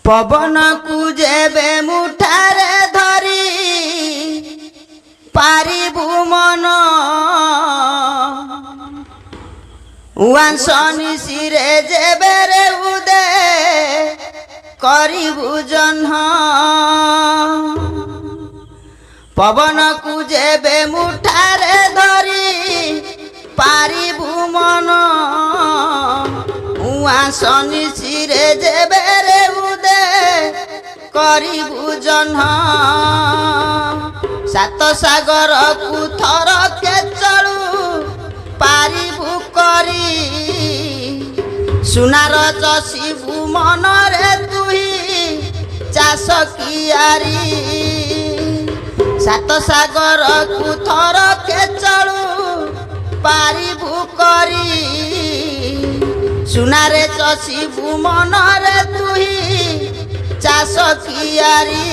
पवन को जेबे मुठारे धरी पारिबु मन उआंसनी सिरे जेबे रे उदे करिबु जन्ह पवन को जेबे मुठारे धरी पारिबु मन उआंसनी सिरे जेबे रे उदे करिबु जन्ह सात सागर को थर के चलू पारिबु करी सुनार चषिबु मन रे तुही चाष कियारी सात सागर को थर के चलू पारिबु करी सुनारे चषिबु मन रे तुही चाष कियारी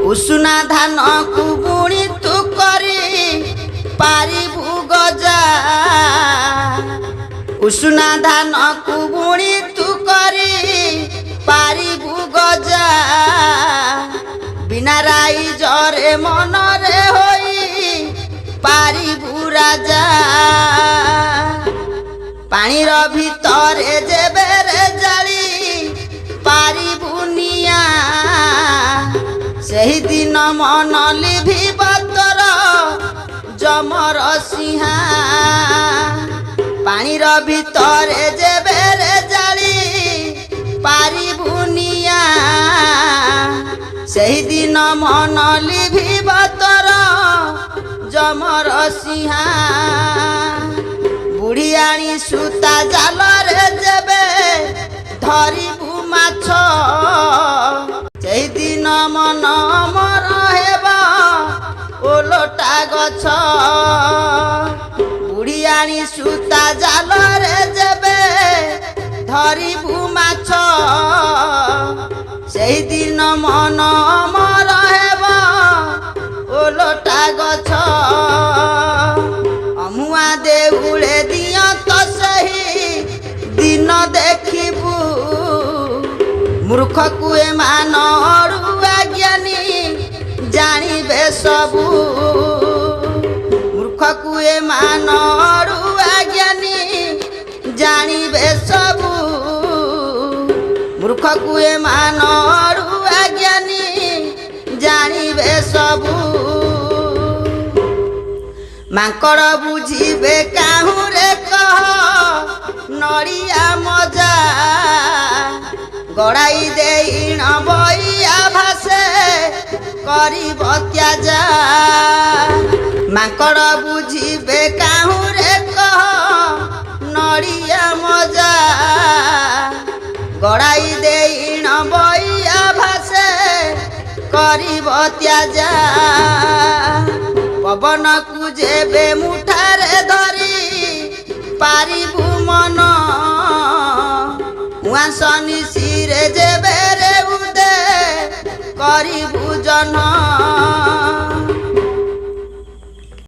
उषुना धान को बुणी तू करी पारिबु गजा उषुना धान को बुणी तू करी पारिबु गजा बिना राई जरे मन रे होई पारिबु राजा पानी रो भीतरे जेबे रे जाली पारिबु निया सही दिन मन लिभिब तोर जमर सिंहा पानी रो भीतरे जेबे रे जाली पारिबु निया सही दिन मन लिभिब तोर जमर सिंहा बुढ़ियाणी सूता जाल रे जेबे धरिबु माछ सेही दिन मन अमर हेबा ओलोटा गछ बुढ़ियाणी सूता जाल रे जेबे धरिबु माछ सेही दिन मन अमर हेबा ओलोटा गछ अमुआ देउले दिया तो सही दिन देखिबु मूर्ख कुए मान अरुआ ज्ञानी जानिबे सबू मूर्ख कुए मान अरुआ ज्ञानी जानिबे सबू मूर्ख कुए मान अरुआ ज्ञानी जानिबे सबू मांकड़ बुझिबे काहू रे कह नड़िया मजा गड़ाई देई न बइया भासे करिब त्याजा मांकड़ बुझिबे काहू रे कह नड़िया मजा गड़ाई देई न बइया भासे करिब त्याजा पवन को जेबे मुठारे धरी पारिबु मन उआंसनी सिरे जेबे रे उदे करिबु जन्ह।